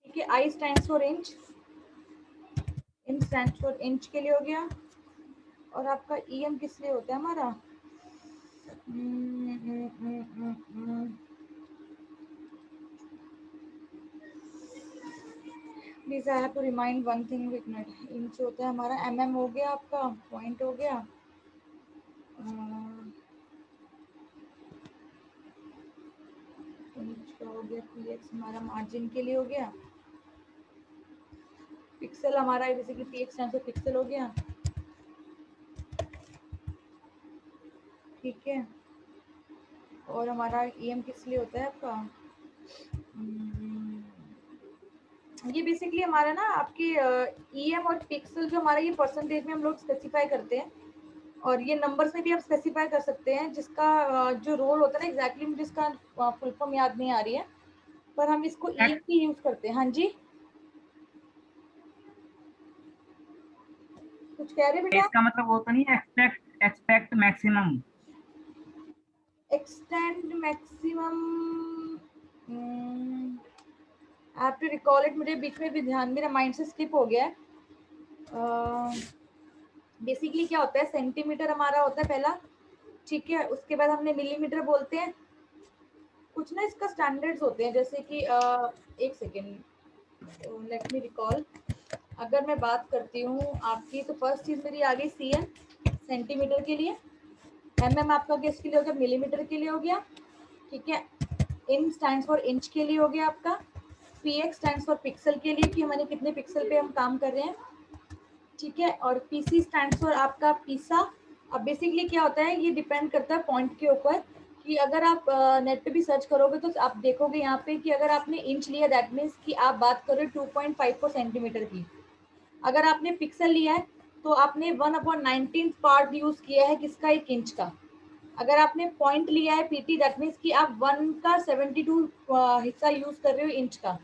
ठीक है, आई stands for inch, in stands for inch के लिए हो गया। और आपका ईएम किस लिए होता है हमारा? Please I have to remind one thing, एक मिनट। इंच होता है हमारा, एमएम हो गया आपका, पॉइंट हो गया, इंच का हो गया, पीएक्स हमारा मार्जिन के लिए हो गया, पिक्सल हमारा बेसिकली पीएक्स टाइम्स पिक्सल हो गया। ठीक है, और हमारा ईएम किस लिए होता है आपका? ये बेसिकली हमारा ना आपके ईएम और पिक्सल जो हमारा ये परसेंटेज में हम लोग स्पेसिफाई करते हैं, और ये नंबर्स में भी आप स्पेसिफाई कर सकते हैं, जिसका जो रोल होता है ना एग्जैक्टली मुझे इसका फुल फॉर्म याद नहीं आ रही है, पर हम इसको ईएम की यूज करते हैं। हाँ जी, कुछ कह रहे बेटा? इसका मतलब वो तो नहीं है एक्सपेक्ट मैक्सिमम? एक्सटेंड मैक्सिमम, आप टू रिकॉल इट, मुझे बीच में भी ध्यान, मेरा माइंड से स्किप हो गया है। बेसिकली क्या होता है, सेंटीमीटर हमारा होता है पहला, ठीक है, उसके बाद हमने मिलीमीटर बोलते हैं, कुछ ना इसका स्टैंडर्ड्स होते हैं, जैसे कि एक सेकेंड, लेट मी रिकॉल। अगर मैं बात करती हूँ आपकी, तो फर्स्ट चीज मेरी आ गई सीएम सेंटीमीटर के लिए, एमएम आपका किसके लिए हो गया? मिलीमीटर के लिए हो गया। ठीक है, इन स्टैंड्स फॉर इंच के लिए हो गया आपका, पीएक्स स्टैंड्स फॉर पिक्सल के लिए कि हमारे कितने पिक्सल पे हम काम कर रहे हैं। ठीक है, और पीसी स्टैंड्स फॉर आपका पीसा। अब बेसिकली क्या होता है, ये डिपेंड करता है पॉइंट के ऊपर, कि अगर आप नेट पे भी सर्च करोगे तो आप देखोगे यहाँ पे कि अगर आपने इंच लिया दैट मीन्स कि आप बात कर रहे हो 2.54 सेंटीमीटर की। अगर आपने पिक्सल लिया है तो आपने 1/19 पार्ट यूज किया है किसका? एक इंच का। अगर आपने पॉइंट लिया है पीटी दैट मीन्स कि आप 1 का 72 हिस्सा यूज कर रहे हो इंच का।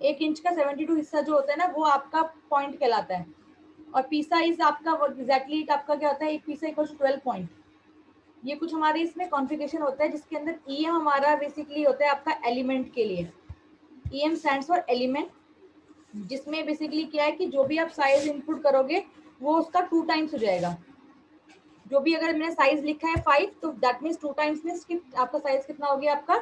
एक इंच का 72 हिस्सा जो होता है ना वो आपका पॉइंट कहलाता है। और पीसा इज आपका एग्जैक्टली आपका क्या होता है, एक पीसा इक्वल 12 पॉइंट। ये कुछ हमारे इसमें कॉन्फ़िगरेशन होता है, जिसके अंदर ईएम हमारा बेसिकली होता है आपका एलिमेंट के लिए। ईएम स्टैंड्स फॉर एलिमेंट, जिसमें बेसिकली क्या है कि जो भी आप साइज इनपुट करोगे वो उसका 2 टाइम्स हो जाएगा। जो भी अगर मैंने साइज लिखा है 5 तो दैट मीन्स 2 टाइम्स मीन्स कि आपका साइज कितना हो गया? आपका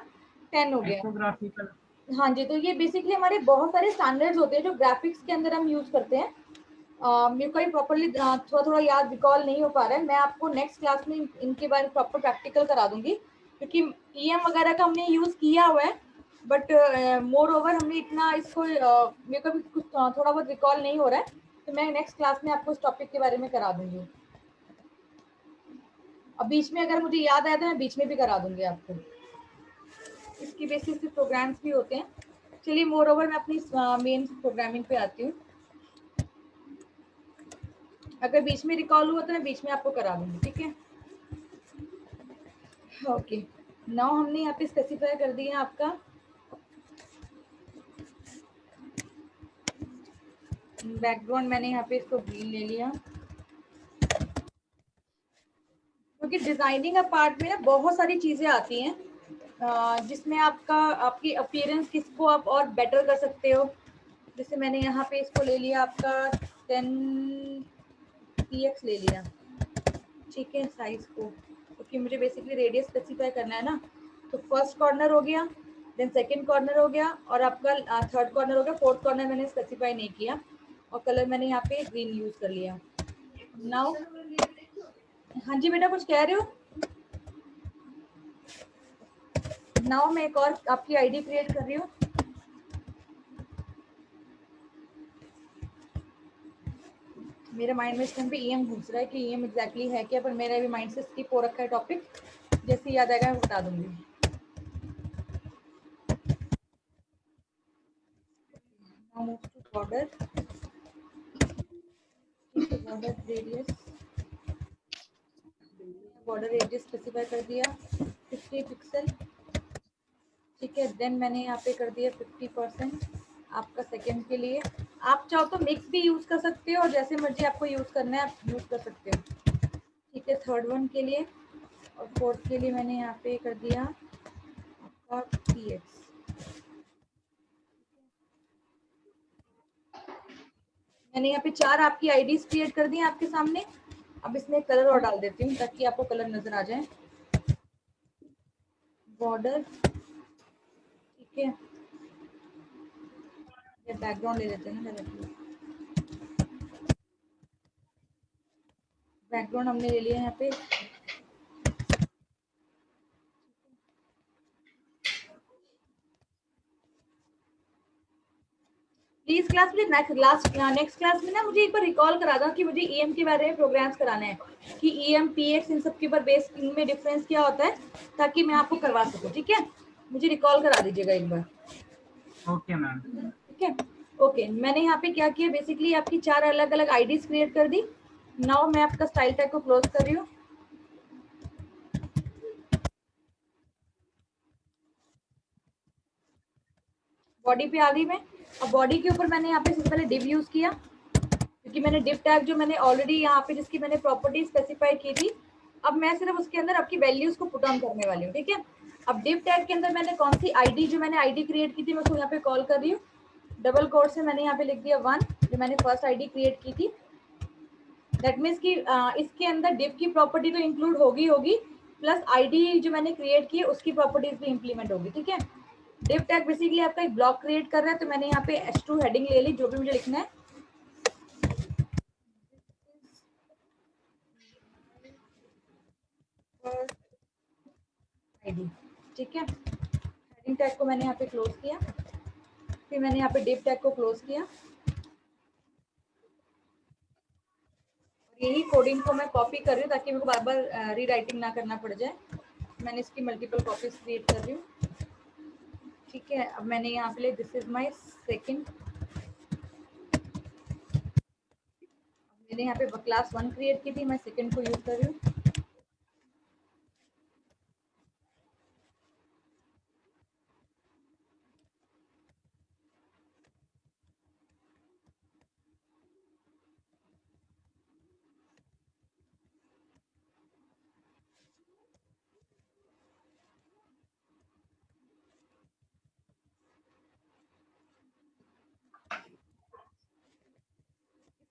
10 हो गया। एक्सोग्राफिकल। हाँ जी, तो ये बेसिकली हमारे बहुत सारे स्टैंडर्ड्स होते हैं जो ग्राफिक्स के अंदर हम यूज करते हैं। मेरे को प्रॉपरली थोड़ा थोड़ा याद रिकॉल नहीं हो पा रहा है, मैं आपको नेक्स्ट क्लास में इनके बारे में प्रॉपर प्रैक्टिकल करा दूंगी, क्योंकि ईएम वगैरह का हमने यूज किया हुआ है, बट मोर ओवर हमने इतना इसको मेरे को भी कुछ थोड़ा बहुत रिकॉल नहीं हो रहा है, तो मैं नेक्स्ट क्लास में आपको इस टॉपिक के बारे में करा दूंगी। अब बीच में अगर मुझे याद आया तो मैं बीच में भी करा दूंगी आपको, इसकी बेसिस पे प्रोग्राम्स भी होते हैं। चलिए मोर ओवर मैं अपनी मेन प्रोग्रामिंग पे आती हूँ। अगर बीच में रिकॉल हुआ तो मैं बीच में आपको करा दूंगी, ठीक है? ओके, नाउ हमने यहाँ पे स्पेसिफाई कर दिया आपका बैकग्राउंड, मैंने यहाँ पे इसको ग्रीन ले लिया, क्योंकि डिजाइनिंग का पार्ट में ना बहुत सारी चीजें आती हैं, जिसमें आपकी अपीयरेंस किसको आप और बेटर कर सकते हो। जैसे मैंने यहाँ पे इसको ले लिया आपका 10px ले लिया, ठीक है, साइज को, क्योंकि मुझे बेसिकली रेडियस स्पेसिफाई करना है ना। तो फर्स्ट कॉर्नर हो गया, देन सेकंड कॉर्नर हो गया, और आपका थर्ड कॉर्नर हो गया, फोर्थ कॉर्नर मैंने स्पेसिफाई नहीं किया, और कलर मैंने यहाँ पे ग्रीन यूज कर लिया। नाउ हाँ जी बेटा, कुछ कह रहे हो? नाउ मैं एक और आपकी आईडी क्रिएट कर रही हूँ। मेरे माइंड में इस टाइम पे ईएम घुस रहा है कि ईएम एग्जैक्टली है क्या, पर मेरा भी माइंड से स्किप हो रखा है टॉपिक, जैसे याद आएगा मैं बता दूंगी। Now move to border, border radius, border radius specify कर दिया 50 पिक्सल, ठीक है। देन मैंने यहाँ पे कर दिया 50% आपका सेकेंड के लिए। आप चाहो तो मिक्स भी यूज कर सकते हो, और जैसे मर्जी आपको यूज करना है आप यूज कर सकते हो, ठीक है। थर्ड वन के लिए और फोर्थ के लिए मैंने यहाँ पे कर दिया आपका px, मैंने यहाँ पे 4 आपकी आईडीज क्रिएट कर दी हैं आपके सामने। अब इसमें कलर और डाल देती हूँ ताकि आपको कलर नजर आ जाए। बॉर्डर, ठीक है, ये बैकग्राउंड ले लेते हैं ना डायरेक्टली। बैकग्राउंड हमने ले लिया यहाँ पे। प्लीज क्लास में नेक्स्ट क्लास में ना मुझे एक बार रिकॉल करा दो कि मुझे ईएम के बारे में प्रोग्राम्स कराना है कि ईएम पीएक्स इन सब के ऊपर बेस इनमें डिफरेंस क्या होता है, ताकि मैं आपको करवा सकूं। ठीक है, मुझे रिकॉल करा दीजिएगा एक बार। Okay ma'am. ठीक है, ओके। मैंने यहाँ पे क्या किया, बेसिकली आपकी 4 अलग अलग आईडीज क्रिएट कर दी। नाउ मैं आपका स्टाइल टैग को क्लोज कर रही हूँ। बॉडी पे आ गई मैं। अब बॉडी के ऊपर मैंने यहाँ पे सबसे पहले डिव यूज किया, क्योंकि मैंने डिव टैग जो मैंने ऑलरेडी यहाँ पे जिसकी मैंने प्रॉपर्टी स्पेसिफाई की थी, अब मैं सिर्फ उसके अंदर आपकी वैल्यूज को पुट ऑन करने वाली हूँ। ठीक है, अब डिव टैग के अंदर मैंने कौन सी आईडी, जो मैंने आईडी क्रिएट की थी, मैं उसको यहाँ पे कॉल कर रही हूँ। डबल कोट से मैंने यहाँ पे लिख दिया 1, जो मैंने फर्स्ट आईडी क्रिएट की थी। दैट मीन्स कि इसके अंदर डिव की प्रॉपर्टी तो इंक्लूड होगी प्लस आईडी जो मैंने क्रिएट की है उसकी प्रॉपर्टीज भी इंप्लीमेंट होगी। ठीक है, डिव टैग बेसिकली आपका एक ब्लॉक क्रिएट कर रहा है, तो मैंने यहाँ पे h2 हेडिंग ले ली, जो भी मुझे लिखना है। आईडी, ठीक है, हेडिंग टैग को मैंने यहाँ पे क्लोज किया, फिर मैंने यहाँ पे डिव टैग को क्लोज किया। यही कोडिंग को मैं कॉपी कर रही हूँ ताकि मेरे को बार बार रीराइटिंग ना करना पड़ जाए। मैंने इसकी मल्टीपल कॉपीज क्रिएट कर रही हूँ। ठीक है, अब मैंने यहाँ पे दिस इज माई सेकेंड, मैंने यहाँ पे क्लास 1 क्रिएट की थी, मैं सेकेंड को यूज कर रही हूँ।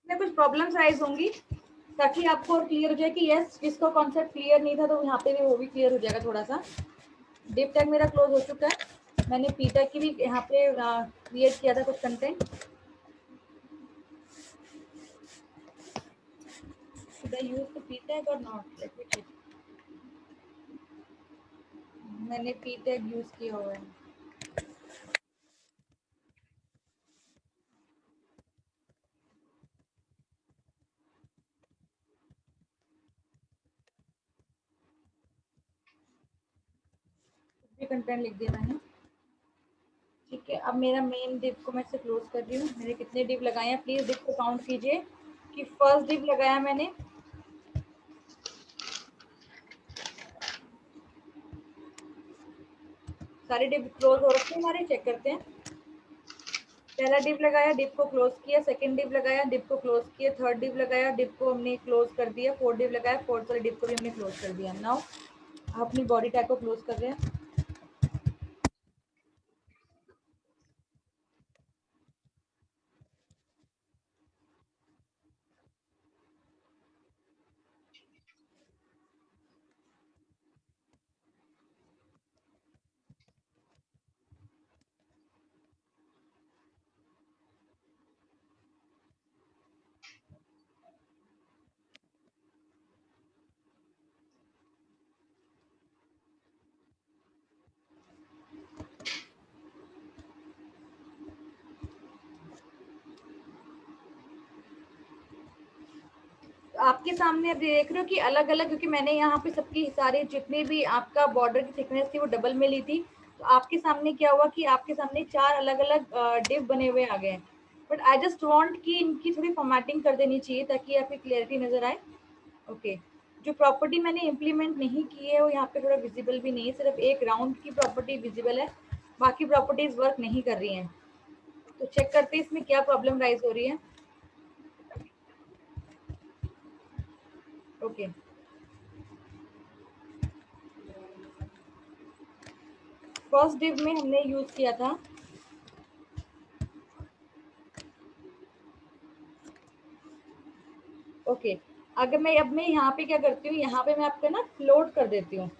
इसमें कुछ प्रॉब्लम्स राइज होंगी ताकि आपको और क्लियर हो जाए कि यस, जिसका कॉन्सेप्ट क्लियर नहीं था तो यहाँ पे भी वो भी क्लियर हो जाएगा थोड़ा सा। डिव टैग मेरा क्लोज हो चुका है। मैंने पी टैग की भी यहाँ पे क्रिएट किया था कुछ content. Should I use the p tag or not? Let me check. मैंने p tag यूज किया हुआ है। कंटेंट लिख दिया मैंने। ठीक है, अब मेरा मेन डिव को मैं से क्लोज कर रही हूँ। मेरे कितने डिव लगाए हैं, प्लीज डिव को काउंट कीजिए कि फर्स्ट डिव लगाया मैंने, सारे डिव क्लोज हो रखे हैं हमारे, चेक करते हैं। पहला डिव लगाया, डिव को क्लोज किया, सेकंड डिव लगाया, डिव को क्लोज किया, थर्ड डिव लगाया, डिव को हमने क्लोज कर दिया, फोर्थ डिव लगाया, फोर्थ वाले डिव को भी हमने क्लोज कर दिया। नाउ अपनी बॉडी टैग को क्लोज कर रहे हैं। आपके सामने अब देख रहे हो कि अलग अलग, क्योंकि मैंने यहाँ पे सबकी सारे जितने भी आपका बॉर्डर की थिकनेस थी वो डबल में ली थी, तो आपके सामने क्या हुआ कि आपके सामने 4 अलग अलग डिव बने हुए आ गए। बट आई जस्ट वांट कि इनकी थोड़ी फॉर्मेटिंग कर देनी चाहिए ताकि आपकी क्लियरिटी नजर आए। ओके, जो प्रॉपर्टी मैंने इम्प्लीमेंट नहीं की है वो यहाँ पे थोड़ा विजिबल भी नहीं है, सिर्फ एक राउंड की प्रॉपर्टी विजिबल है, बाकी प्रॉपर्टीज वर्क नहीं कर रही हैं। तो चेक करते हैं इसमें क्या प्रॉब्लम राइज हो रही है। ओके, फर्स्ट डिव में हमने यूज किया था ओके, अगर मैं अब मैं यहाँ पे क्या करती हूँ, यहाँ पे मैं आपका ना फ्लोट कर देती हूँ।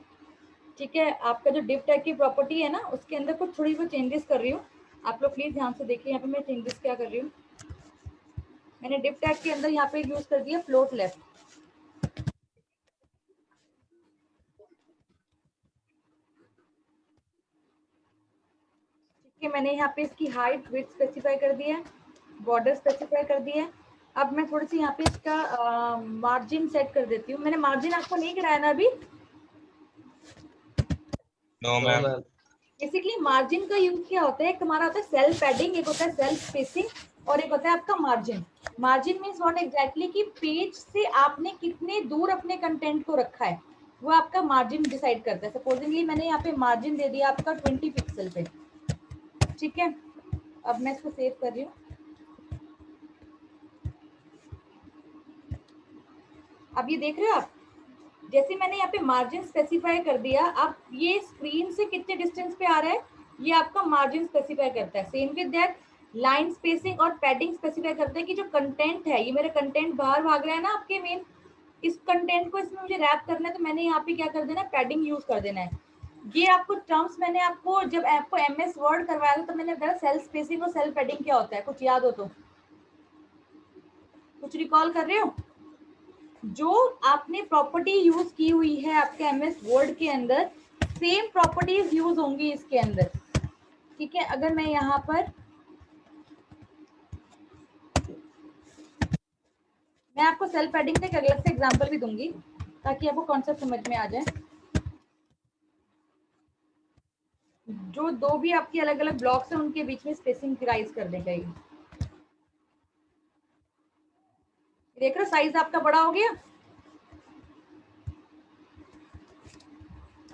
ठीक है, आपका जो डिव टैग की प्रॉपर्टी है ना, उसके अंदर कुछ थोड़ी बहुत चेंजेस कर रही हूँ। आप लोग प्लीज ध्यान से देखिए, यहाँ पे मैं चेंजेस क्या कर रही हूँ। मैंने डिव टैग के अंदर यहाँ पे यूज कर दिया फ्लोट लेफ्ट। ठीक है, मैंने यहाँ पे इसकी हाइट विड्थ स्पेसिफाई कर दिया है, बॉर्डर स्पेसिफाई कर दिया है। अब मैं थोड़ी सी यहाँ पे इसका मार्जिन सेट कर देती हूँ। मैंने मार्जिन आपको नहीं कराया ना अभी। No ma'am. बेसिकली मार्जिन का यूज क्या होता है, एक हमारा होता है सेल्फ पैडिंग, एक होता है सेल्फ स्पेसिंग, और एक होता है आपका margin. Margin means what exactly कि पेज से आपने कितने दूर अपने कंटेंट को रखा है, वो आपका मार्जिन डिसाइड करता है। सपोजिंगली मैंने यहाँ पे मार्जिन दे दिया आपका 20 पिक्सल पे। ठीक है, अब मैं इसको सेव कर रही हूँ। अब ये देख रहे हो आप, जैसे मैंने यहाँ पे मार्जिन स्पेसिफाई कर दिया, अब ये स्क्रीन से कितने डिस्टेंस पे आ रहा है, ये आपका मार्जिन स्पेसिफाई करता है। Same with that line spacing और पैडिंग स्पेसिफाई करता है कि जो कंटेंट है, ये मेरा कंटेंट बाहर भाग रहा है ना आपके मेन, इस कंटेंट को इसमें मुझे रैप करना है, तो मैंने यहाँ पे क्या कर देना है, पैडिंग यूज कर देना है। ये आपको टर्म्स मैंने आपको जब आपको एमएस वर्ड करवाया था, तो मैंने बताया सेल्फ स्पेसिंग और सेल्फ पैडिंग क्या होता है, कुछ याद हो तो, कुछ रिकॉल कर रहे हो? जो आपने प्रॉपर्टी यूज की हुई है आपके एमएस वर्ड के अंदर, सेम प्रॉपर्टीज यूज होंगी इसके अंदर। ठीक है, अगर मैं यहाँ पर मैं आपको सेल्फ पैडिंग का एक अलग से एग्जांपल भी दूंगी ताकि आपको कॉन्सेप्ट समझ में आ जाए। जो दो भी आपकी अलग अलग ब्लॉक्स हैं उनके बीच में स्पेसिंग राइज कर देगा ये। देख रहे हो साइज आपका बड़ा हो गया।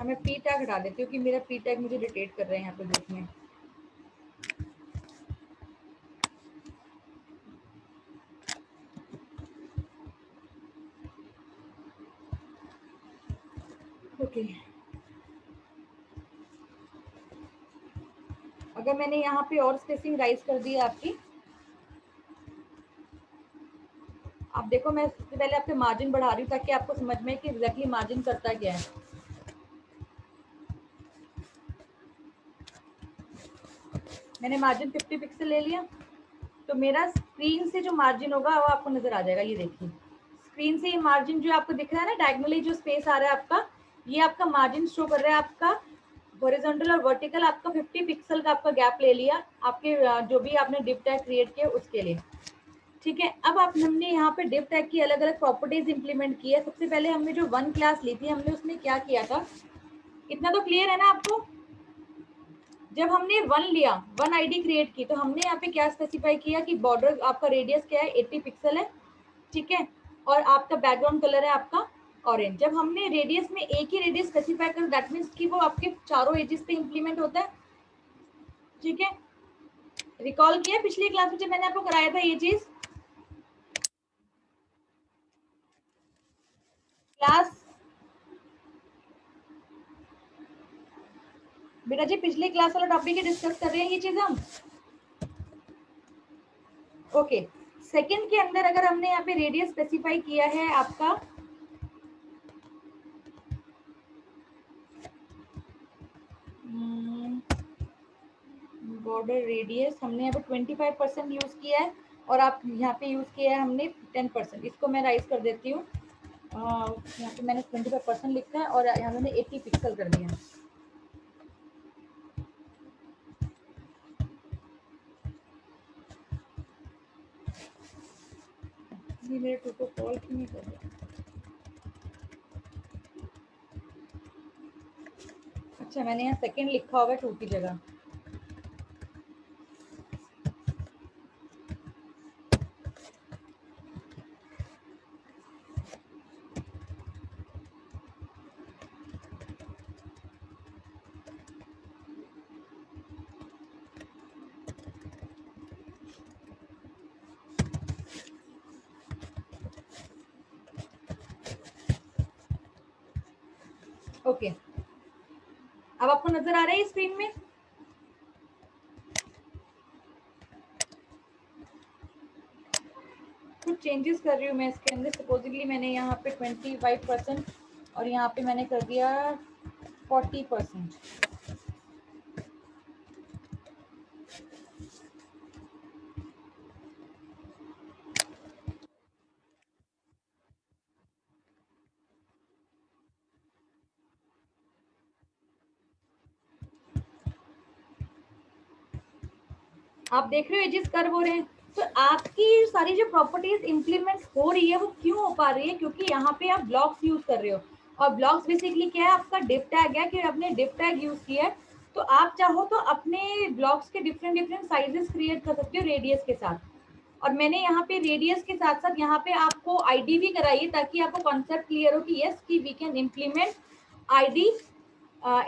अब मैं पी टैग हटा देती हूँ कि मेरा पी टैग मुझे इरिटेट कर रहे हैं यहाँ पे ग्रुप में। ओके, अगर मैंने यहाँ पे और स्पेसिंग राइज कर दी है आपकी, आप देखो मैं सबसे पहले आपके मार्जिन बढ़ा रही हूँ ताकि आपको समझ में कि एग्जैक्टली मार्जिन करता क्या है। मैंने मार्जिन 50 पिक्सल ले लिया, तो मेरा स्क्रीन से जो मार्जिन होगा वो आपको नजर आ जाएगा। ये देखिए, स्क्रीन से ये मार्जिन जो आपको दिख रहा है ना, डायगोनली जो स्पेस आ रहा है आपका, ये आपका मार्जिन शो कर रहा है। आपका हॉरिजॉन्टल और वर्टिकल आपका 50 पिक्सल का आपका गैप ले लिया आपके जो भी आपने डिव टैग क्रिएट किया उसके लिए। ठीक है, अब आप हमने यहाँ पे डिव टैग की अलग अलग प्रॉपर्टीज इंप्लीमेंट की है। सबसे पहले हमने जो 1 क्लास ली थी, हमने उसमें क्या किया था, इतना तो क्लियर है ना आपको? जब हमने 1 लिया, 1 आईडी क्रिएट की, तो हमने यहाँ पे क्या स्पेसिफाई किया कि बॉर्डर आपका रेडियस क्या है, 80 पिक्सल है। ठीक है, और आपका बैकग्राउंड कलर है आपका ऑरेंज। जब हमने रेडियस में एक ही रेडियस स्पेसिफाई कर, दैट मीन्स कि वो आपके चारों एजेस पे इंप्लीमेंट होता है। ठीक है, रिकॉल किया पिछली क्लास में जब मैंने आपको कराया था ये चीज, क्लास बेटा जी पिछली क्लास वाला टॉपिक ही डिस्कस कर रहे हैं ये चीज हम। ओके, सेकंड के अंदर अगर हमने यहाँ पे रेडियस स्पेसिफाई किया है आपका, बॉर्डर रेडियस हमने यहाँ पे 25% यूज किया है, और आप यहाँ पे यूज किया है हमने 10%। इसको मैं राइज कर देती हूँ। यहाँ पे मैंने 25% लिखा है और यहाँ मैंने 80 पिक्सल कर दिया। ये मेरे टू को कॉल क्यों नहीं कर रहा? अच्छा, मैंने यहाँ सेकंड लिखा होगा 2 की जगह। ओके, अब आपको नजर आ रहा है स्क्रीन में? कुछ चेंजेस कर रही हूँ मैं इसके अंदर। सपोजिटली मैंने यहाँ पे 25% और यहाँ पे मैंने कर दिया 40%। आप देख रहे हो एजेस कर्व हो रहे हैं। तो आपकी सारी जो प्रॉपर्टीज इंप्लीमेंट हो रही है वो क्यों हो पा रही है? क्योंकि यहाँ पे आप ब्लॉक्स यूज कर रहे हो, और ब्लॉक्स बेसिकली क्या है? आपका डिव टैग है कि आपने डिव टैग यूज किया है। तो आप चाहो तो अपने ब्लॉक्स के डिफरेंट डिफरेंट साइजेस क्रिएट कर सकते हो रेडियस के साथ। और मैंने यहाँ पे रेडियस के साथ साथ यहाँ पे आपको आईडी भी कराई है, ताकि आपको कॉन्सेप्ट क्लियर हो कि यस कि we can implement ID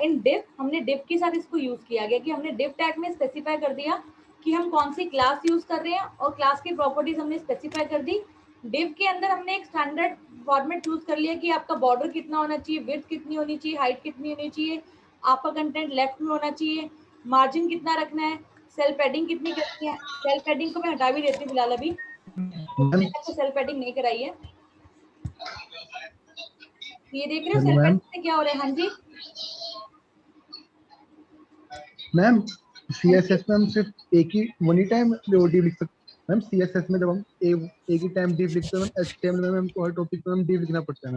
in div. हमने डिव के साथ इसको यूज किया गया कि हमने डिव टैग में स्पेसिफाई कर दिया कि हम कौन सी क्लास यूज कर रहे हैं, और क्लास की प्रॉपर्टीज हमने स्पेसिफाई कर दी। डिव के अंदर हमने एक स्टैंडर्ड फॉर्मेट चूज कर लिया कि आपका बॉर्डर कितना होना चाहिए, विड्थ कितनी होनी चाहिए, हाइट कितनी होनी चाहिए, आपका कंटेंट लेफ्ट में होना चाहिए, मार्जिन कितना रखना है, सेल पैडिंग कितनी करनी है। सेल पैडिंग को मैं हटा भी देती हूँ फिलहाल, अभी मैंने आपको सेल पैडिंग नहीं कराई है। ये देख रहे हो सेल पैडिंग से क्या हो रहा है? हाँ जी मैम, सीएसएस में हम सिर्फ एक ही वन ही टाइम div लिख सकते। मैम सीएसएस में जब हम एक ही टाइम div लिखते हैं, एचटीएमएल में हम हर टॉपिक पे हम div लिखना पड़ता है।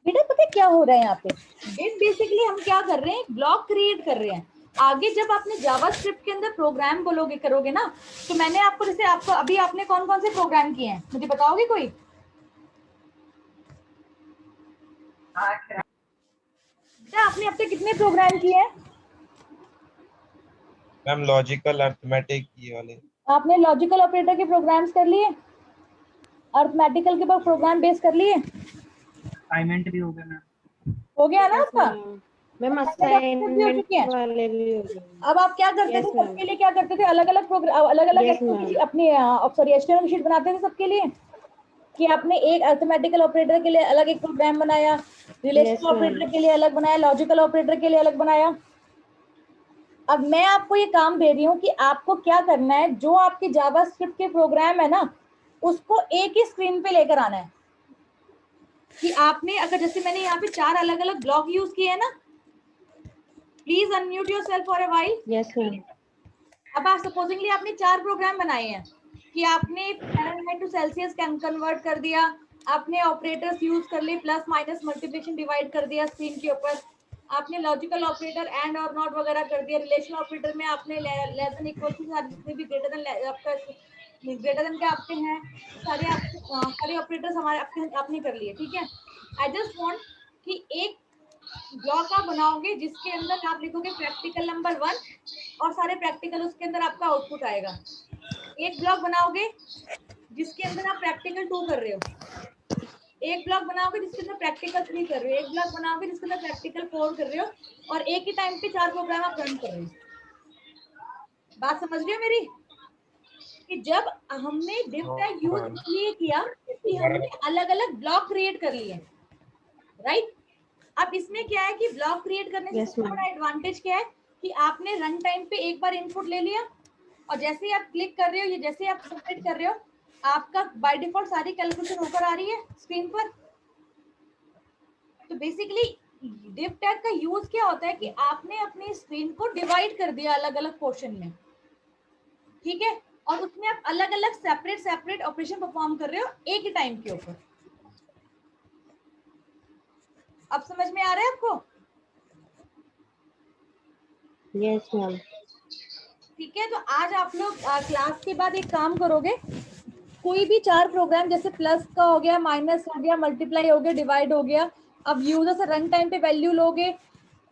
बेटा पता है क्या हो रहा है यहाँ पे? डिव बेसिकली हम क्या कर रहे हैं? ब्लॉक क्रिएट कर रहे हैं। आगे जब आपने जावास्क्रिप्ट के अंदर प्रोग्राम बोलोगे करोगे ना, तो मैंने आपको जैसे आपको अभी आपने कौन कौन से प्रोग्राम किए हैं मुझे बताओगे कोई? बेटा आपने अब तक कितने प्रोग्राम किए हैं? मैम लॉजिकल अर्थमेटिक ये वाले। आपने लॉजिकल ऑपरेटर के प्रोग्राम्स कर लिए, अर्थमेटिकल के प्रोग्राम बेस कर लिए? असाइनमेंट भी हो गया मैम। हो गया ना आपका? मैम असाइनमेंट भी हो चुके हैं। वाले भी हो गए। अब आप क्या करते थे? सबके लिए क्या करते थे? अलग अलग प्रोग्राम, अलग अलग एक्टिविटी अपनी सॉरी एचटीएमएल शीट बनाते थे सबके लिए, कि आपने एक अर्थमेटिकल ऑपरेटर के लिए अलग एक प्रोग्राम बनाया, रिलेशनल ऑपरेटर के लिए अलग बनाया, लॉजिकल ऑपरेटर के लिए अलग बनाया। अब मैं आपको ये काम दे रही हूँ कि आपको क्या करना है, जो आपके जावास्क्रिप्ट के प्रोग्राम है ना, उसको एक ही स्क्रीन पे लेकर आना है। कि आपने अगर जैसे मैंने यहाँ पे 4 अलग अलग ब्लॉक यूज किए हैं ना, please unmute yourself for a while. Yes ma'am. अब आप सपोजिंगली आपने 4 प्रोग्राम बनाए हैं कि आपने फ़ारेनहाइट टू सेल्सियस कन्वर्ट कर दिया, आपने ऑपरेटर्स यूज कर लिए, प्लस माइनस मल्टीप्लिकेशन डिवाइड कर दिया स्क्रीन के ऊपर, आपने लॉजिकल ऑपरेटर एंड और नॉट वगैरह कर दिया, रिलेशनल ऑपरेटर में आपने लेस देन इक्वल टू जितने भी ग्रेटर देन आपका ग्रेटर देन के आपके हैं सारे सारे ऑपरेटर्स हमारे आपने कर लिए। ठीक है, आई जस्ट वांट कि एक ब्लॉक आप बनाओगे जिसके अंदर आप लिखोगे प्रैक्टिकल नंबर 1 और सारे प्रैक्टिकल उसके अंदर आपका आउटपुट आएगा। एक ब्लॉक बनाओगे जिसके अंदर आप प्रैक्टिकल 2 कर रहे हो, एक ब्लॉक बनाओगे जिसके अंदर प्रैक्टिकल 3 कर रहे हो, एक ब्लॉक बनाओगे जिसके अंदर प्रैक्टिकल 4 कर रहे हो, और एक ही टाइम पे 4 प्रोग्राम आप रन कर रहे हो। बात समझ रहे हो मेरी? कि जब हमने डिव टैग यूज इसलिए किया कि हमने अलग अलग ब्लॉक क्रिएट कर लिए, राइट? अब इसमें क्या है कि ब्लॉक क्रिएट करने से सबसे बड़ा एडवांटेज क्या है कि आपने रन टाइम पे एक बार इनपुट ले लिया, और जैसे ही आप क्लिक कर रहे हो या जैसे आप सबमिट कर रहे हो, आपका बाय डिफॉल्ट सारी कैलकुलेशन होकर आ रही है स्क्रीन पर। तो बेसिकली डिव टैग का यूज क्या होता है कि आपने अपनी स्क्रीन को डिवाइड कर दिया अलग अलग पोर्शन में, ठीक है, और उसमें आप अलग अलग सेपरेट ऑपरेशन परफॉर्म कर रहे हो एक ही टाइम के ऊपर। अब समझ में आ रहा है आपको? Yes ma'am. ठीक है, तो आज आप लोग क्लास के बाद एक काम करोगे, कोई भी 4 प्रोग्राम जैसे प्लस का हो गया, माइनस हो गया, मल्टीप्लाई हो गया, डिवाइड हो गया, अब यूजर से रन टाइम पे वैल्यू लोगे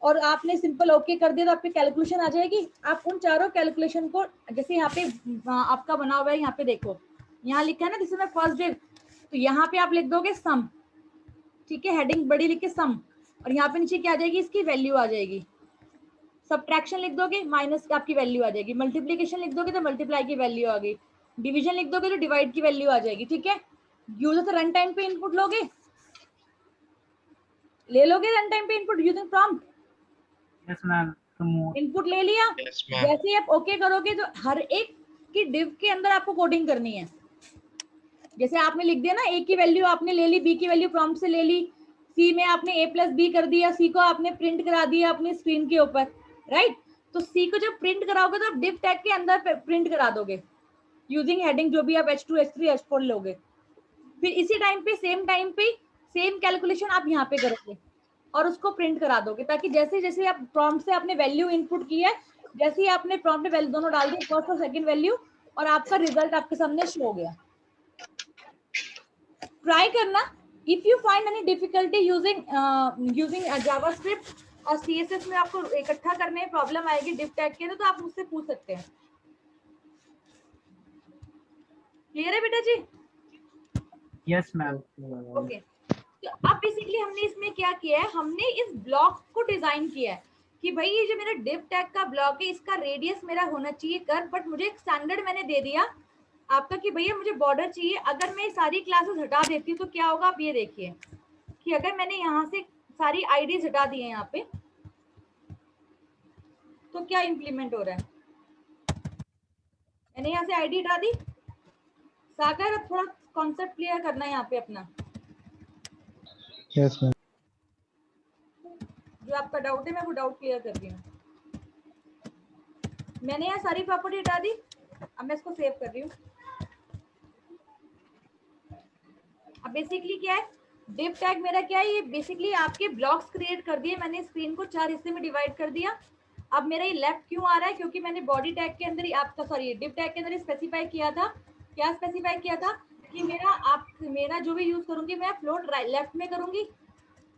और आपने सिंपल ओके कर दिया तो आपकी कैलकुलेशन आ जाएगी। आप उन चारों कैलकुलेशन को जैसे यहाँ पे आपका बना हुआ है, यहाँ पे देखो, यहाँ लिखा है ना this is my first div, तो यहाँ पे आप लिख दोगे सम, ठीक है, हेडिंग बड़ी लिख के सम, और यहाँ पे नीचे क्या आ जाएगी, इसकी वैल्यू आ जाएगी। सब्ट्रैक्शन लिख दोगे माइनस आपकी वैल्यू आ जाएगी, मल्टीप्लिकेशन लिख दोगे तो मल्टीप्लाई की वैल्यू आ गई, डिवीजन लिख दोगे तो डिवाइड की वैल्यू आ जाएगी। ठीक है, यूजर से रन टाइम पे इनपुट लोगे, ले लोगे रन टाइम पे input using prompt? Yes ma'am. Input ले लिया, जैसे ही आप ओके करोगे तो हर एक की डिव के अंदर आपको कोडिंग करनी है। जैसे आपने लिख दिया ना, ए की वैल्यू आपने ले ली, बी की वैल्यू प्रॉम्प्ट से ले ली, सी में आपने ए प्लस बी कर दिया, सी को आपने प्रिंट करा दिया अपनी स्क्रीन के ऊपर, राइट। तो सी को जब प्रिंट कराओगे तो आप डिव टैग के अंदर प्रिंट करा दोगे यूजिंग हेडिंग जो भी आप H2 H3 H4 लोगे। फिर इसी टाइम पे सेम कैलकुलेशन आप यहाँ पे करोगे और उसको प्रिंट करा दोगे, ताकि जैसे जैसे आप प्रॉम्प्ट से आपने वैल्यू इनपुट की है, जैसे ही आपने प्रॉम्प्ट में वैल्यू दोनों डाल दी, फर्स्ट और सेकंड वैल्यू, और आपका रिजल्ट आपके सामने शो हो गया। ट्राई करना, if you find any difficulty using JavaScript और CSS में आपको इकट्ठा करने में प्रॉब्लम आएगी डिव टैग के, तो आप मुझसे पूछ सकते हैं। क्लियर है बेटा जी? Yes ma'am. ओके, तो अब बेसिकली हमने इसमें क्या किया है, हमने इस ब्लॉक को डिजाइन किया है कि भाई ये जो मेरा डिव टैग का ब्लॉक है, इसका रेडियस मेरा होना चाहिए कर, बट मुझे एक स्टैंडर्ड मैंने दे दिया आपका कि भैया मुझे बॉर्डर चाहिए। अगर मैं सारी क्लासेस हटा देती हूँ तो क्या होगा, आप ये देखिए कि अगर मैंने यहाँ से सारी आईडीज हटा दी है यहाँ पे, तो क्या इंप्लीमेंट हो रहा है, मैंने यहाँ से आईडी हटा दी। सागर अब थोड़ा कॉन्सेप्ट क्लियर करना है यहाँ पे अपना, यस मैम। जो आपका डाउट है मैं वो डाउट क्लियर कर रही हूँ। मैंने यहाँ सारी प्रॉपर्टी हटा दी, अब मैं इसको सेव कर रही हूँ। अब बेसिकली क्या है, डिव टैग मेरा क्या है, ये बेसिकली आपके ब्लॉक्स क्रिएट कर दिए मैंने, स्क्रीन को 4 हिस्से में डिवाइड कर दिया। अब मेरा ये लेफ्ट क्यों आ रहा है, क्योंकि मैंने बॉडी टैग के अंदर ही आपका सॉरी डिव टैग के अंदर स्पेसिफाई किया था, क्या स्पेसिफाई किया था कि मेरा जो भी यूज करूंगी मैं फ्लोट लेफ्ट में करूंगी।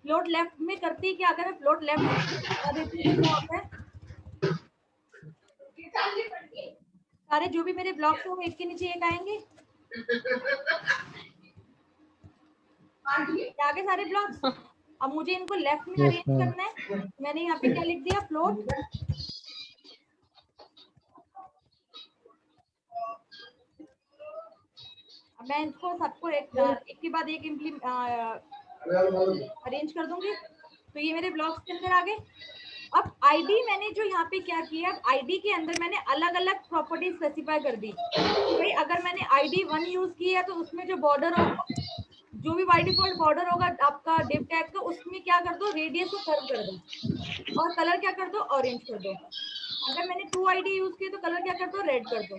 फ्लोट लेफ्ट में करती क्या, अगर मैं फ्लोट लेफ्ट बता देती हूँ क्या होता है, सारे जो भी मेरे ब्लॉक्स हैं वो एक के नीचे एक आएंगे, आगे सारे ब्लॉक्स। अब मुझे इनको लेफ्ट में अरेंज करना है, मैंने यहाँ पे क्या लिख दिया, फ्लोट। अब मैं इनको सबको एक के बाद एक अरेंज कर दूंगी, तो ये मेरे ब्लॉक्स के अंदर आ गए। अब आईडी मैंने जो यहाँ पे क्या किया, आईडी के अंदर मैंने अलग अलग प्रॉपर्टी स्पेसिफाई कर दी। भाई अगर मैंने आईडी 1 यूज किया है तो उसमें जो बॉर्डर होगा, जो भी बाय डिफॉल्ट बॉर्डर होगा आपका डिव टैग का, उसमें क्या कर दो, रेडियस को कर्व कर दो और कलर क्या कर दो, ऑरेंज कर दो। अगर मैंने 2 आईडी यूज किया तो कलर क्या कर दो, रेड कर दो।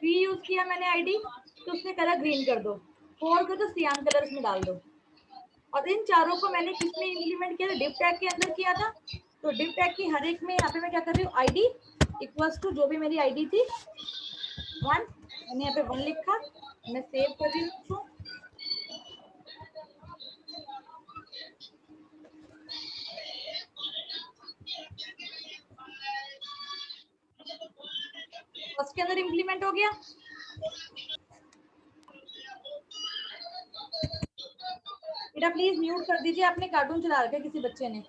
3 यूज किया मैंने आईडी तो उसमें कलर ग्रीन कर दो। 4 कर दो सियान कलर उसमें डाल दो। और इन चारों को मैंने किसमें इंप्लीमेंट किया था, डिव टैग के अंदर किया था। तो डिव टैग की हर एक में यहाँ पे मैं क्या कर रही हूँ, आईडी इक्वल्स टू जो भी मेरी आईडी थी 1, मैंने यहाँ पे 1 लिखा, मैं सेव कर रही हूँ। फर्स्ट के अंदर इंप्लीमेंट हो गया। बेटा प्लीज म्यूट कर दीजिए, आपने कार्टून चला रखा है किसी बच्चे ने।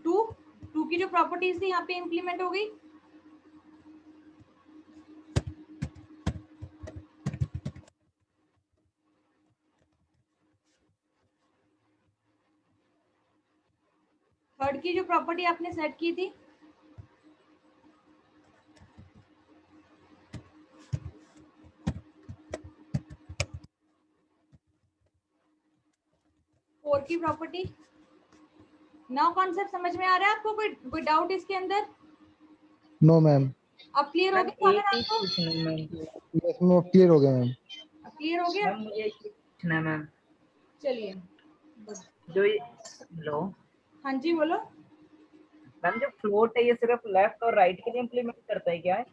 टू की जो प्रॉपर्टीज थी यहाँ पे इंप्लीमेंट हो गई। थर्ड की जो प्रॉपर्टी आपने सेट की थी, फोर की प्रॉपर्टी। नाउ कॉन्सेप्ट समझ में आ रहा है आपको, कोई डाउट इसके अंदर? No ma'am. अब क्लियर हो गया अगर आपको? यस मैम, क्लियर हो गया मैम। क्लियर हो गया, मैम मुझे एक चीज पूछना है मैम, चलिए। जो ये हेलो हाँ जी बोलो। मैम, जो फ्लोट है ये सिर्फ लेफ्ट और राइट के लिए इम्प्लीमेंट करता है क्या है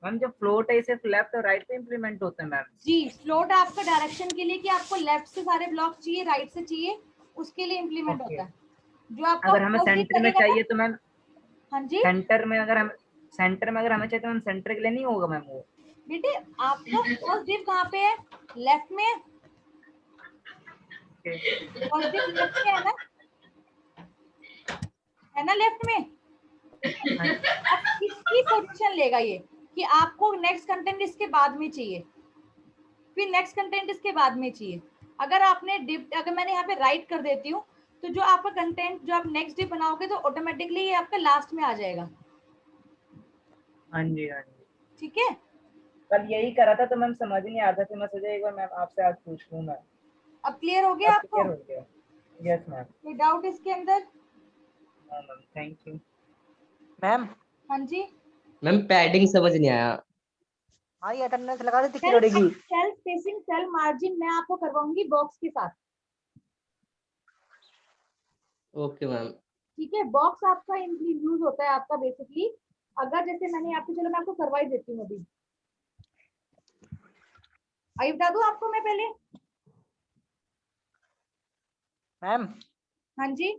मैम? जो फ्लोट है ये सिर्फ लेफ्ट और राइट पे इम्प्लीमेंट होता है मैम? जी, फ्लोट आपका डायरेक्शन के लिए कि आपको लेफ्ट से सारे ब्लॉक चाहिए, राइट से चाहिए, उसके लिए इम्प्लीमेंट होता है। जो आपका अगर हमें सेंटर में चाहिए तो मैम, हाँ जी सेंटर में अगर हमें चाहिए तो मैम सेंटर के लिए नहीं होगा मैम वो? बेटे आपका फर्स्ट डिव कहाँ पे है, लेफ्ट में है। फर्स्ट डिव लेफ्ट में है ना लेफ्ट में। अब किसकी पोजीशन लेगा ये कि आपको नेक्स्ट कंटेंट इसके बाद में चाहिए, फिर नेक्स्ट कंटेंट इसके बाद में चाहिए। अगर मैंने यहाँ पे राइट कर देती हूँ तो तो जो आपका कंटेंट जो आप नेक्स्ट डे बनाओगे तो ऑटोमेटिकली ये आपका लास्ट में आ जाएगा। हाँ जी हाँ जी। ठीक है, कल यही करा था तो मैम समझ नहीं आ रहा था, तो मैं सोचा एक बार मैम आपसे आज पूछ लूँ मैं। अब क्लियर हो गया अब आपको? क्लियर हो गया। Yes ma'am. कोई डाउट इसके अंदर? हाँ मैम, थैंक यू मैम। हाँ जी मैम पैडिंग समझ नहीं आया। हाँ ये अटेंडेंस लगा देती सेल की। स्पेसिंग, सेल मार्जिन मैं आपको करवाऊंगी बॉक्स के साथ। Okay ma'am. ठीक है, बॉक्स आपका यूज होता है आपका बेसिकली, अगर जैसे मैंने आपको, चलो मैं आपको करवा ही देती हूँ अभी। आई बता दूं आपको मैं पहले? मैम हाँ जी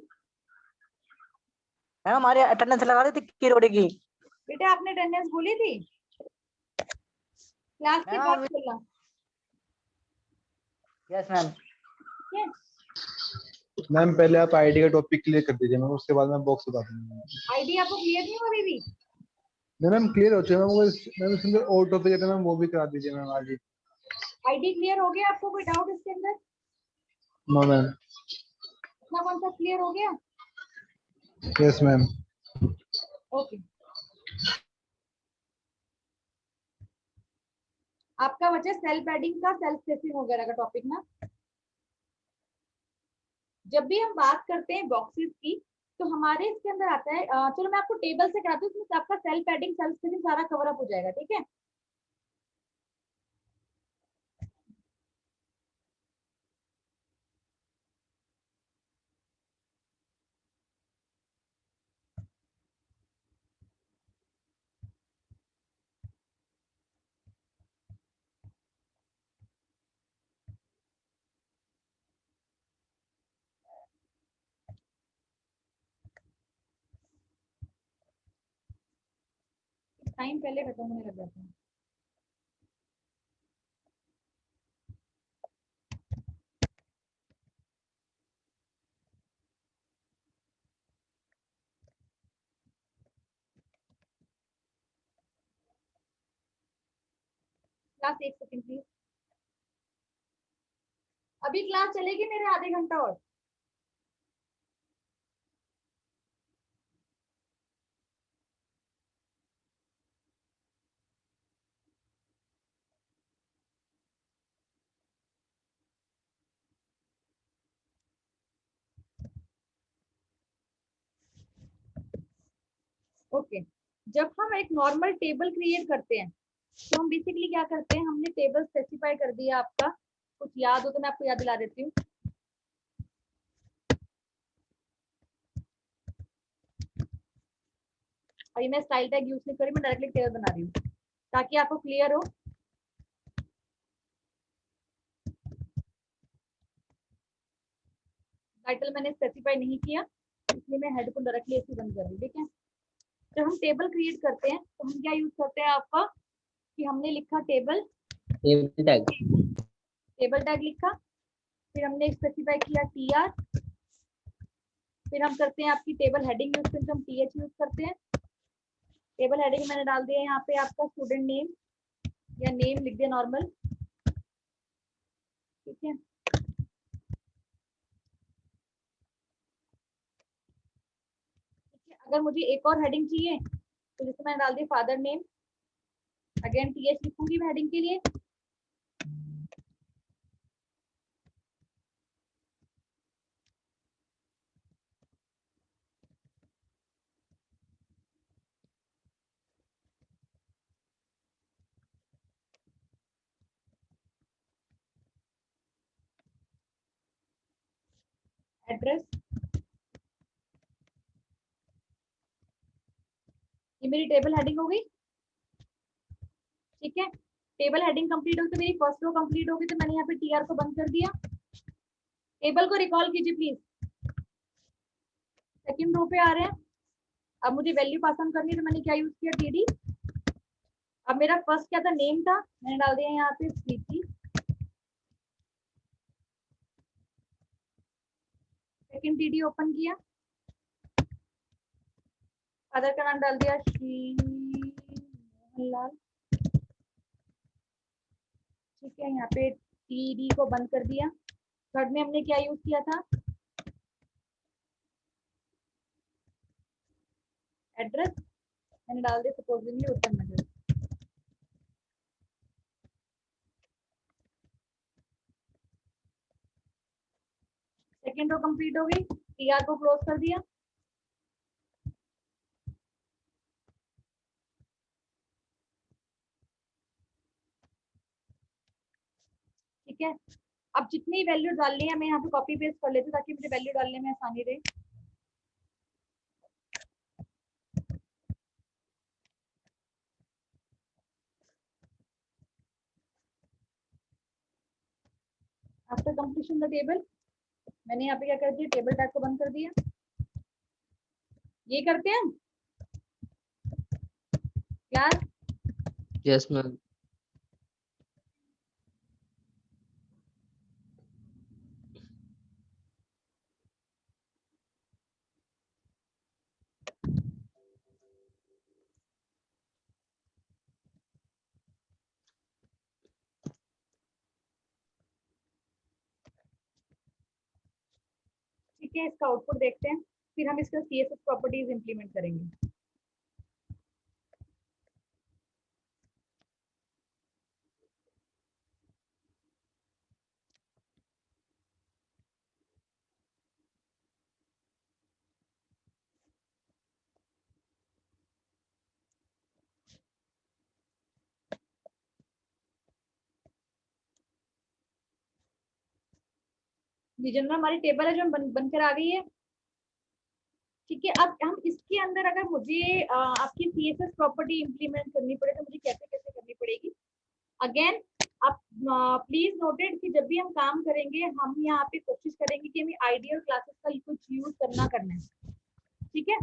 मैम हमारे अटेंडेंस लगा देती की। बेटा आपने अटेंडेंस बोली थी, क्लास के बाद बोलना। Yes ma'am. ठीक है, मैम पहले आप आईडी का टॉपिक क्लियर कर दीजिए मैम, उसके बाद मैं बॉक्स बता दूंगा। आईडी आपको क्लियर नहीं हो अभी भी? नहीं मैम क्लियर हो चुका है मैम, वो मैम इसमें और टॉपिक है मैम, वो भी करा दीजिए मैम आज ही। आईडी क्लियर हो गया आपको? कोई डाउट इसके अंदर? No ma'am. इतना कौन सा क्लियर हो गया? Yes ma'am. ओके, आपका बचा सेल पैडिंग का, सेल स्पेसिंग वगैरह का टॉपिक ना। जब भी हम बात करते हैं बॉक्सेस की तो हमारे इसके अंदर आता है, चलो मैं आपको टेबल से कराती हूँ, उसमें आपका सेल पैडिंग, सेल स्पेसिंग सारा कवर अप हो जाएगा। ठीक है, टाइम पहले खत्म होने लग जाता है। क्लास एक सेकंड प्लीज, अभी क्लास चलेगी मेरे आधे घंटा और। ओके, जब हम एक नॉर्मल टेबल क्रिएट करते हैं तो हम बेसिकली क्या करते हैं, हमने टेबल स्पेसिफाई कर दिया। आपका कुछ याद हो तो मैं आपको याद दिला देती हूँ। अभी मैं स्टाइल टैग यूज नहीं करी, मैं डायरेक्टली टेबल बना रही हूँ ताकि आपको क्लियर हो। टाइटल मैंने स्पेसिफाई नहीं किया इसलिए मैं हेड को डायरेक्टली ऐसे बंद कर दी। ठीक है, जब हम टेबल क्रिएट करते हैं तो हम क्या यूज करते हैं आपका, कि हमने लिखा table, table tag. Table tag लिखा, फिर हमने स्पेसिफाई किया टीआर, फिर हम करते हैं आपकी टेबल हेडिंग यूज करते हैं, हम टीएच यूज करते हैं। टेबल हेडिंग मैंने डाल दिया यहाँ पे आपका स्टूडेंट नेम या नेम लिख दिया नॉर्मल। ठीक है, अगर मुझे एक और हेडिंग चाहिए तो जैसे मैंने डाल दिया फादर नेम, अगेन टीएच लिखूंगी मैं हेडिंग के लिए। एड्रेस, ये मेरी टेबल हेडिंग हो गई। ठीक है, टेबल हेडिंग कंप्लीट हो तो मेरी फर्स्ट रो कंप्लीट होगी, तो मैंने यहाँ पे टीआर को बंद कर दिया। टेबल को रिकॉल कीजिए प्लीज, सेकंड रो पे आ रहे हैं। अब मुझे वैल्यू पास ऑन करनी है तो मैंने क्या यूज किया, टीडी। अब मेरा फर्स्ट क्या था, नेम था, मैंने डाल दिया यहाँ पे प्रीति। सेकंड टीडी ओपन किया, फादर का नाम डाल दिया श्री मोहनलाल। ठीक है, यहाँ पे टीडी को बंद कर दिया। थर्ड में हमने क्या यूज किया था, एड्रेस मैंने डाल दिया सपोजिंगली उत्तर नगर। सेकेंड रो कंप्लीट हो गई, टीआर को क्लोज कर दिया। ठीक है, अब जितनी वैल्यू डालनी है मैं यहाँ पे कॉपी पेस्ट कर लेती हूँ ताकि मुझे वैल्यू डालने में आसानी रहे। आफ्टर कंप्लीशन द टेबल मैंने यहाँ पे क्या कर दिया, टेबल टैग को बंद कर दिया। ये करते हैं क्लास। Yes ma'am. ठीक है, इसका आउटपुट देखते हैं, फिर हम इसका सीएसएस प्रॉपर्टीज इंप्लीमेंट करेंगे। जनरल हमारी टेबल है जो बनकर आ गई है। ठीक है, अब हम इसके अंदर अगर मुझे आपकी सीएसएस प्रॉपर्टी इंप्लीमेंट करनी पड़े तो मुझे कैसे कैसे करनी पड़ेगी। अगेन आप प्लीज नोटेड कि जब भी हम काम करेंगे हम यहाँ पे कोशिश करेंगे कि हमें आइडियल क्लासेस का कुछ यूज करना है। ठीक है,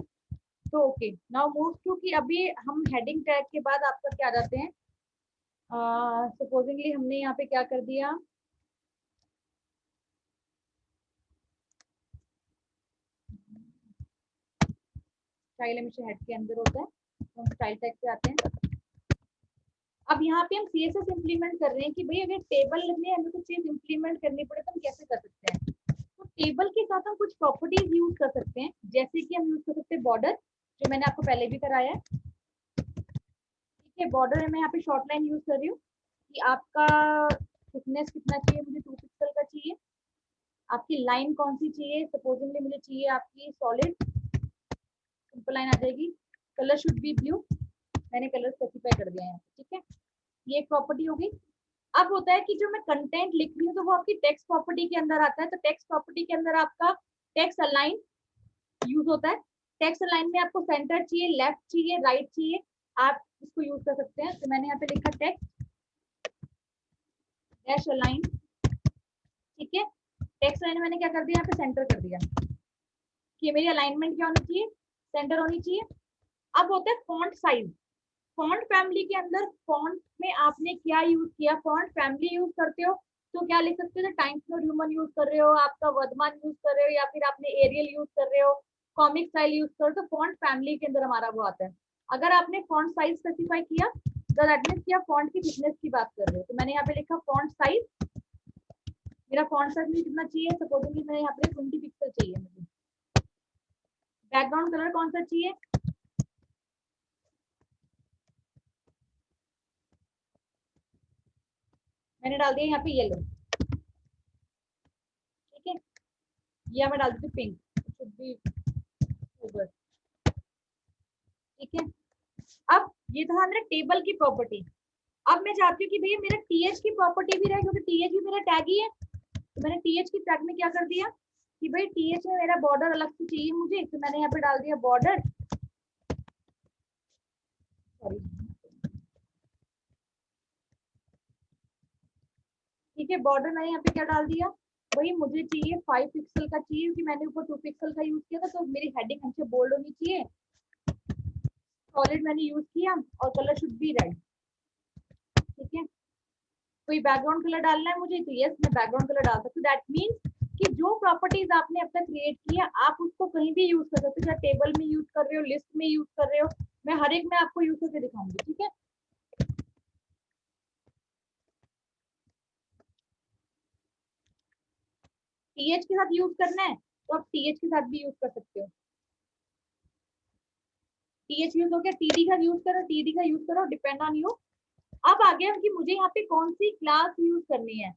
तो ओके नाउ मूव टू कि अभी हम हेडिंग टैग के बाद आपका क्या आ जाते हैं। सपोजिंगली हमने यहाँ पे क्या कर दिया, स्टाइल हमेशा हेड के अंदर होता है, तो हम स्टाइल टैग पे आते हैं। अब यहाँ पे हम सीएसएस इंप्लीमेंट कर रहे हैं कि भाई अगर टेबल में हमें कुछ चीज इंप्लीमेंट करनी पड़े तो हम कैसे कर सकते हैं। तो टेबल के साथ हम कुछ प्रॉपर्टीज यूज कर सकते हैं, जैसे कि हम यूज कर सकते हैं बॉर्डर, जो मैंने आपको पहले भी कराया है। ठीक है, बॉर्डर है, मैं यहाँ पे शॉर्ट लाइन यूज कर रही हूँ कि आपका थिकनेस कितना चाहिए, मुझे 2 पिक्सल का चाहिए। आपकी लाइन कौन सी चाहिए, सपोजिंगली मुझे चाहिए आपकी सॉलिड, सिंपल लाइन आ जाएगी। कलर शुड बी ब्लू, मैंने कलर स्पेसिफाई कर दिया है। ठीक है, ये एक प्रॉपर्टी होगी। अब होता है कि जो मैं कंटेंट लिख रही हूँ तो वो आपकी टेक्स्ट प्रॉपर्टी के अंदर आता है। तो टेक्स्ट प्रॉपर्टी के अंदर आपका टेक्स्ट अलाइन यूज होता है। टेक्स्ट अलाइन में आपको सेंटर चाहिए, लेफ्ट चाहिए, राइट चाहिए, आप इसको यूज कर सकते हैं। तो मैंने यहाँ पे लिखा टेक्स्ट डैश अलाइन। ठीक है, टेक्स्ट अलाइन मैंने क्या कर दिया, यहाँ पे सेंटर कर दिया कि मेरी अलाइनमेंट क्या होनी चाहिए, सेंटर होनी चाहिए। अब होता है फॉन्ट साइज। फॉन्ट फैमिली के अंदर फॉन्ट में आपने क्या यूज किया, फॉन्ट फैमिली यूज करते हो तो क्या लिख सकते हो, टाइम्स न्यू रोमन यूज कर रहे हो, आपका वर्धमान यूज कर रहे हो, या फिर आपने एरियल यूज कर रहे हो, कॉमिक स्टाइल यूज कर रहे हो, तो फॉन्ट फैमिली के अंदर हमारा वो आता है। अगर आपने फॉन्ट साइज स्पेसिफाई किया तो दैट मींस कि आप फॉन्ट की थिकनेस की बात कर रहे हो। तो मैंने यहाँ पे लिखा फॉन्ट साइज, मेरा फॉन्ट साइज मुझे कितना चाहिए, सपोजिंगली मैंने यहाँ पे 20 पिक्सल चाहिए मुझे। बैकग्राउंड कलर कौन सा चाहिए, मैंने डाल दिया यहाँ पे येलो। ठीक है, या मैं डाल देती हूँ पिंक, शुड बी ओवर। ठीक है, अब ये था हमारे टेबल की प्रॉपर्टी। अब मैं चाहती हूँ कि भैया मेरा टीएच की प्रॉपर्टी भी रहे, क्योंकि टीएच भी मेरा टैग ही है। तो मैंने टीएच की टैग में क्या कर दिया कि भाई टीएच में मेरा बॉर्डर अलग से चाहिए मुझे, तो मैंने यहाँ पे डाल दिया बॉर्डर, सॉरी। ठीक है, बॉर्डर मैंने यहाँ पे क्या डाल दिया, वही मुझे चाहिए 5 पिक्सल का चाहिए, क्योंकि मैंने ऊपर 2 पिक्सल का यूज किया था, तो मेरी हेडिंग हमेशा बोल्ड होनी चाहिए। सॉलिड मैंने यूज किया और कलर शुड बी रेड। ठीक है, कोई बैकग्राउंड कलर डालना है मुझे तो यस मैं बैकग्राउंड कलर डाल सकती हूँ। दैट मीन्स कि जो प्रॉपर्टीज आपने अब तक क्रिएट किया आप उसको कहीं भी यूज कर सकते हो, चाहे टेबल में यूज कर रहे हो, लिस्ट में यूज कर रहे हो, मैं हर एक में आपको यूज करके दिखाऊंगी। ठीक है, टीएच के साथ यूज करना है तो आप टीएच के साथ भी यूज कर सकते हो। TH यूज हो गया, TD का यूज करो, TD का यूज करो, डिपेंड ऑन यू। अब आ गया कि मुझे यहाँ पे कौन सी क्लास यूज करनी है।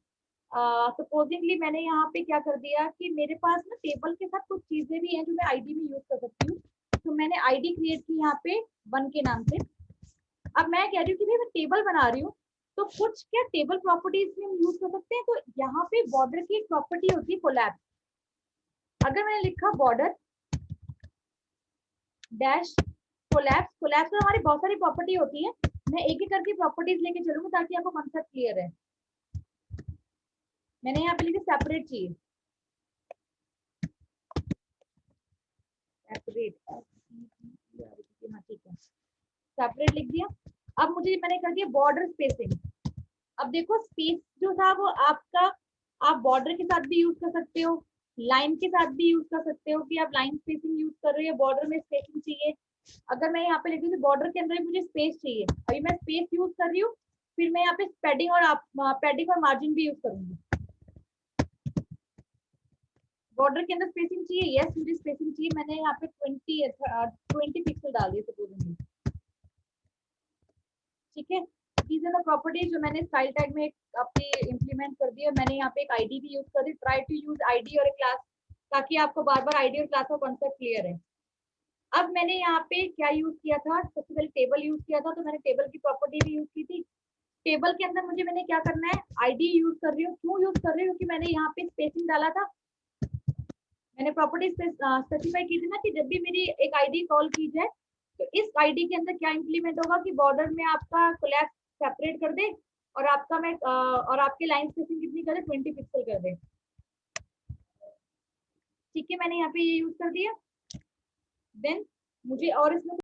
सपोजिंगली मैंने यहाँ पे क्या कर दिया कि मेरे पास ना टेबल के साथ कुछ चीजें भी हैं जो मैं आईडी में यूज कर सकती हूँ, तो मैंने आईडी क्रिएट की यहाँ पे 1 के नाम से। अब मैं कह रही हूँ कि भाई मैं टेबल बना रही हूँ, तो कुछ क्या टेबल प्रॉपर्टीज में हम यूज कर सकते हैं। तो यहाँ पे बॉर्डर की एक प्रॉपर्टी होती है कोलैप्स। अगर मैंने लिखा बॉर्डर डैश कोलैप्स, कोलैप्स में हमारी बहुत सारी प्रॉपर्टी होती है, मैं एक एक करके प्रॉपर्टीज लेके चलूंगी ताकि आपको कॉन्सेप्ट क्लियर है। मैंने यहाँ पे लिखा सेपरेट चाहिए, सेपरेट, ठीक है, सेपरेट लिख दिया। अब मुझे मैंने कर दिया बॉर्डर स्पेसिंग। अब देखो स्पेस जो था वो आपका, आप बॉर्डर के साथ भी यूज कर सकते हो, लाइन के साथ भी यूज कर सकते हो कि आप लाइन स्पेसिंग यूज कर रहे हो, बॉर्डर में स्पेसिंग चाहिए। अगर मैं यहाँ पे लिख दूँ बॉर्डर के अंदर मुझे स्पेस चाहिए, अभी मैं स्पेस यूज कर रही हूँ, फिर मैं यहाँ पे पैडिंग और मार्जिन भी यूज करूंगी। बॉर्डर के अंदर स्पेसिंग चाहिए, यस मुझे स्पेसिंग चाहिए, मैंने यहाँ पे 20 पिक्सल डाल दिए सपोजिंगली, ठीक है। दीज आर द प्रॉपर्टीज जो मैंने स्टाइल टैग में अपनी इंप्लीमेंट कर दी है। मैंने यहाँ पे एक आईडी भी यूज कर दी, ट्राई टू यूज आईडी और क्लास, ताकि आपको बार बार आईडी और क्लास का कॉन्सेप्ट क्लियर है। अब मैंने यहाँ पे क्या यूज किया था, सबसे पहले टेबल यूज किया था, तो मैंने टेबल की प्रॉपर्टी भी यूज की थी। टेबल के अंदर मुझे मैंने क्या करना है, आईडी यूज कर रही हूँ। क्यों यूज कर रही हूँ, क्योंकि मैंने यहाँ पे स्पेसिंग डाला था, मैंने प्रॉपर्टी स्पेसिफाई की थी ना कि जब भी मेरी एक आईडी कॉल की जाए तो इस आईडी के अंदर क्या इंप्लीमेंट होगा कि बॉर्डर में आपका कोलैप्स सेपरेट कर दे और आपका मैं और आपके लाइन स्पेसिंग कितनी कर दे, 20 पिक्सल कर दे, ठीक है। मैंने यहाँ पे ये यूज कर दिया। देन मुझे और इसमें